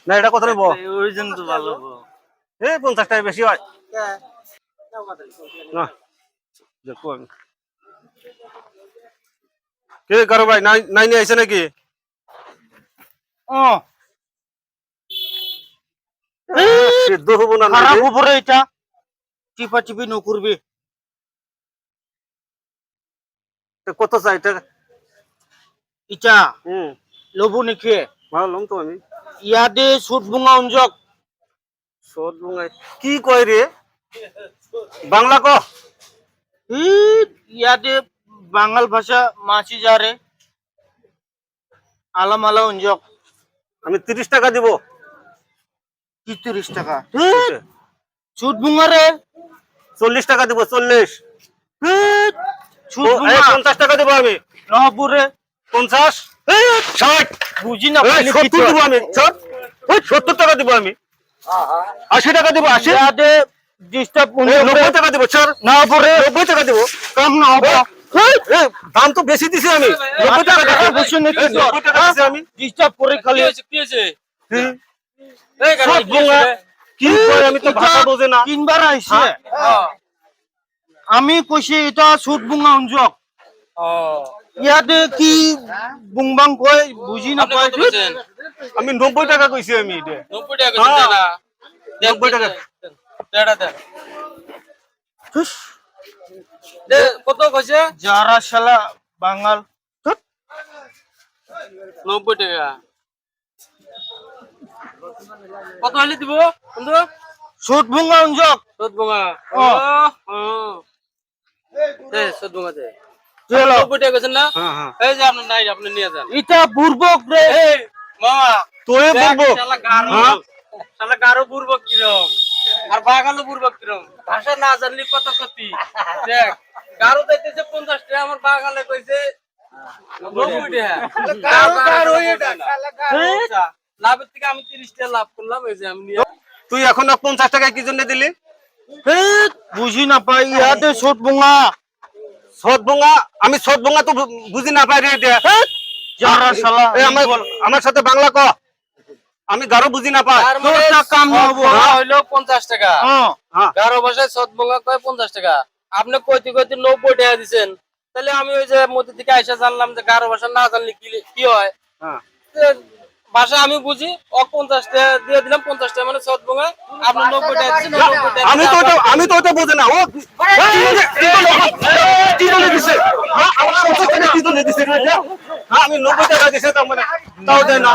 না এটা কত নেব? ওই জন্য তো ভালো। 50 টাকা বেশি হয় না। দেখো আমি কে কারো ভাই নাই নিয়ে আইছে নাকি? সিদ্ধ হবো না খারাপ উপরে এটা চিপা চিপি নকুরবি। কত চাই এটা? ইটা লবু নিখে ভাবলাম তো আমি ইয়াদে সুট বুঙা অঞ্জক সদ বুঙাই কি কয় রে বাংলা ক ইয়াদে বাঙাল ভাষা মাছি যারে আলাম আলা অঞ্জক। আমি 30 টাকা দিব। কি 30 টাকা? সুট বুঙা রে 40 টাকা দিব। 40 সুট বুঙা 50 টাকা দিব আমি। নহপুরে 50 60 বুঝি না 70 দিব আমি। 70 টাকা দিব আমি। 80 টাকা দিব। 80 ইয়াদে ডিস্টার্ব 90 টাকা দিব। স্যার নহপুরে 90 টাকা দিব। কম না হবে। দাম তো বেশি দিছি আমি। 90 টাকা টাকা দিব। বসে নাকি 90 টাকা দিছি আমি। ডিস্টার্ব করে খালি সদ বুঙা কি কয় আমি তো ভাষা বোঝে না। তিনবার আইছে। আমি কইছি এটা সুট বুঙা অঞ্জক। ইয়াতে কি বুংবাং কয় বুঝি না পাই। আমি 90 টাকা কইছি আমি এটা। 90 টাকা কইছেন না 90 টাকা টাকা দেন দে কত কইছে যারা শালা বাঙাল 90 টাকা কত হইলে দিব বন্ধু সুট বুঙা অঞ্জক সদ বঙা ও দে সদ বঙা দে চলো 90 টাকা কইছেন না হ্যাঁ এই যে আপনি নাই আপনি নিয়ে যান এটা বুরবক রে। এই মামা তোরে বলবো শালা গারো শালা গারো বুরবক কিরম আর বাগালো বুরবক কিরম ভাষা না জানলি কত ক্ষতি দেখ গারো দিতেছে 50 টাকা আমার বাগালে কইছে 90 টাকা গারো এটা শালা লাভের থেকে আমি 30 টাকা লাভ করলাম এই যে আমি নিয়ে তুই এখন 50 টাকা কি জন্য দিলি? বুঝি না পাই ইয়াতে সুট বুঙা সদ বুঙা আমি সদ বুঙা তো বুঝি না পাই রে এটা। যারা শালা আমার সাথে বাংলা ক। আমি গারো বুঝি না পাই। তার মানে তোরটা কাম হবো। হইলো 50 টাকা হ্যাঁ গারো ভাষায় সদ বঙ্গা কয় 50 টাকা আপনি কইতে কইতে 90 টাকা দিবেন তাহলে আমি ওই যে মধ্যে থেকে আইসা জানলাম যে গারো ভাষা না জানলে কি হয় হ্যাঁ ভাষা আমি বুঝি ও 50 টাকা দিয়ে দিলাম 50 টাকা মানে সদ বঙ্গা আপনি 90 টাকা দিছেন 90 টাকা আমি তো ওটা বুঝি না। ও কি জন্য দিছে? আমার 50 টাকা কি জন্য দিছে? আমি 90 টাকা দিছে তার মানে তাও দেয় না।